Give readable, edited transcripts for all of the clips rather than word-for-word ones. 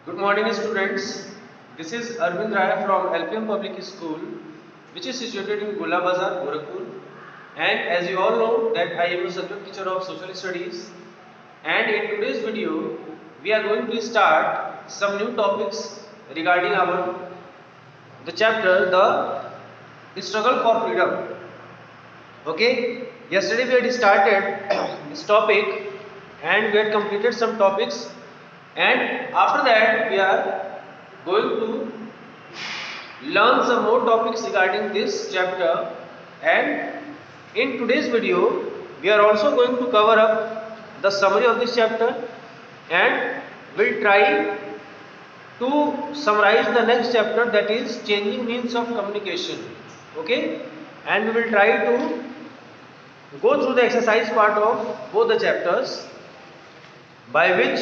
Good morning students. This is Arvind Rai from LPM Public School, which is situated in Gula Bazar, Gorakhpur. And as you all know that I am a subject teacher of social studies. And in today's video, we are going to start some new topics regarding the chapter the struggle for freedom. Okay. Yesterday we had started this topic and we had completed some topics, and after that we are going to learn some more topics regarding this chapter. And in today's video we are also going to cover up the summary of this chapter, and we'll try to summarize the next chapter, that is changing means of communication. Okay, and we will try to go through the exercise part of both the chapters, by which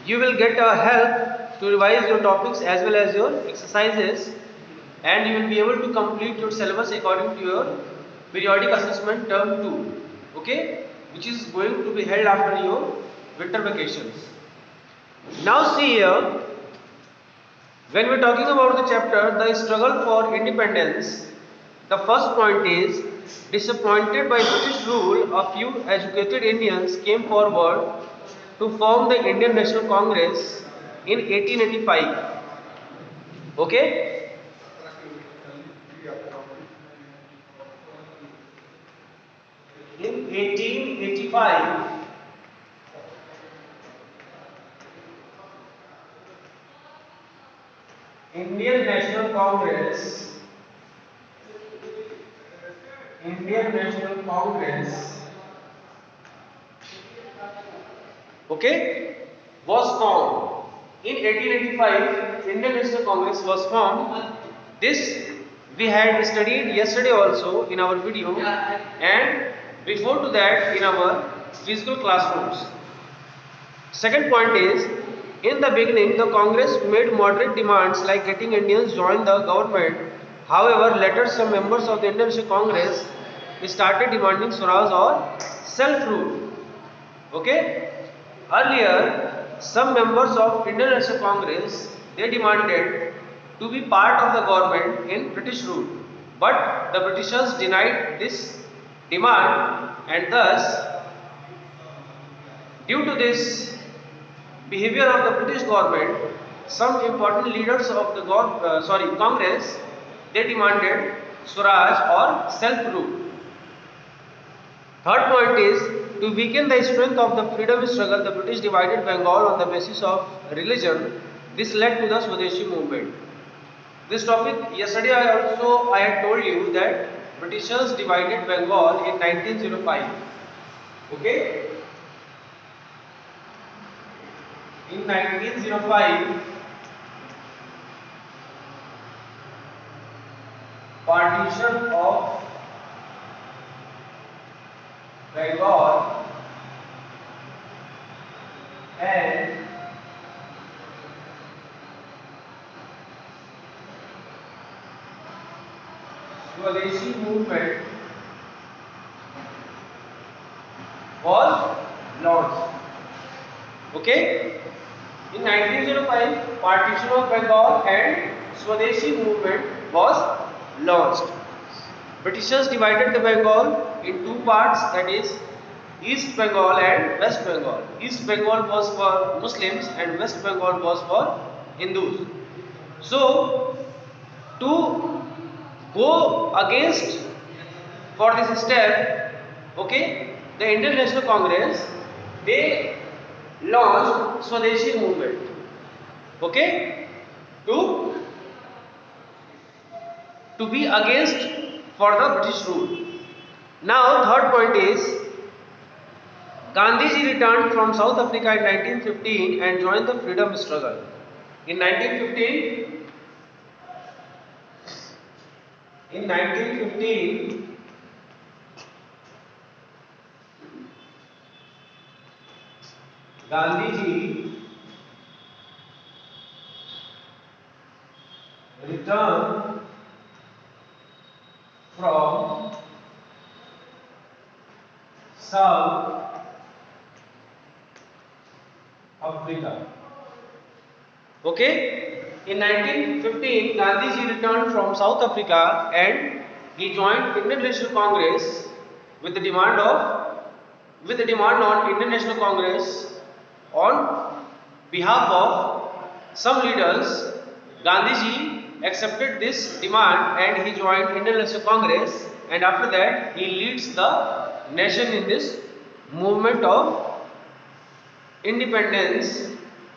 you will get a help to revise your topics as well as your exercises, and you will be able to complete your syllabus according to your periodic assessment term 2, okay, which is going to be held after your winter vacations. Now see here, when we are talking about the chapter the struggle for independence, the first point is, disappointed by British rule, a few educated Indians came forward to form the Indian National Congress in 1885. Okay? In 1885, Indian National Congress, okay, was formed. In 1885, Indian National Congress was formed. This we had studied yesterday also in our video, and before to that in our physical classrooms. Second point is, in the beginning the Congress made moderate demands like getting Indians join the government. However, later some members of the Indian National Congress started demanding Swaraj or self-rule. Okay? Earlier, some members of Indian National Congress, they demanded to be part of the government in British rule, but the Britishers denied this demand, and thus due to this behavior of the British government, some important leaders of the Congress, they demanded Swaraj or self-rule. Third point is, to weaken the strength of the freedom struggle, the British divided Bengal on the basis of religion. This led to the Swadeshi movement. This topic, yesterday I had told you that Britishers divided Bengal in 1905. Okay? In 1905, partition of Bengal and Swadeshi movement was launched. Okay? In 1905, partition of Bengal and Swadeshi movement was launched. Britishers divided the Bengal in two parts, that is East Bengal and West Bengal. East Bengal was for Muslims and West Bengal was for Hindus. So, to go against for this step, okay, the Indian National Congress, they launched Swadeshi movement, okay, to be against for the British rule. Now third point is, Gandhiji returned from South Africa in 1915 and joined the freedom struggle. In 1915, Gandhiji returned from South Africa. Okay. In 1915, Gandhiji returned from South Africa and he joined Indian National Congress with the demand on Indian National Congress on behalf of some leaders. Gandhiji accepted this demand and he joined Indian National Congress, and after that he leads the nation in this movement of independence.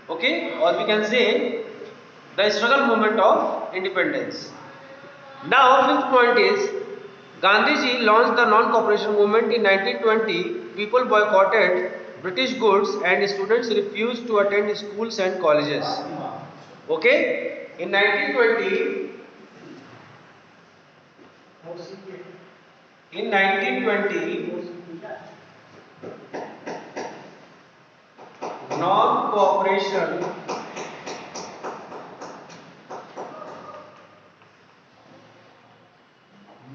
Okay, or we can say the struggle movement of independence. Now, fifth point is Gandhiji launched the non-cooperation movement in 1920. People boycotted British goods and students refused to attend schools and colleges. Okay, in 1920, in 1920, non-cooperation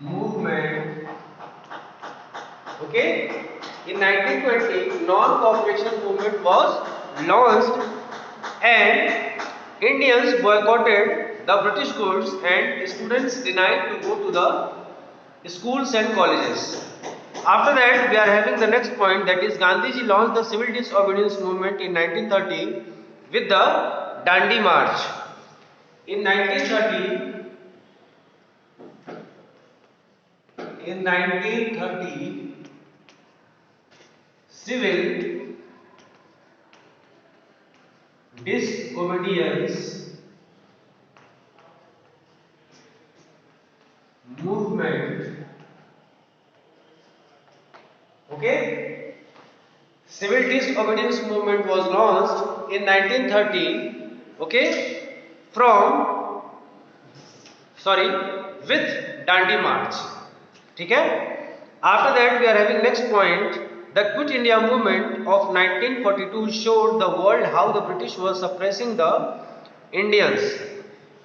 movement. Okay, in 1920, non-cooperation movement was launched and Indians boycotted the British goods and students denied to go to the schools and colleges. After that, we are having the next point, that is Gandhiji launched the civil disobedience movement in 1930 with the Dandi March. In 1930, civil disobedience movement. Okay, civil disobedience movement was launched in 1930. Okay, from sorry with Dandi March. ठीक है. After that, we are having next point. The Quit India movement of 1942 showed the world how the British were suppressing the Indians.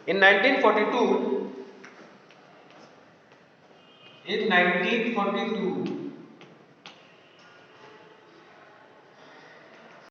In 1942,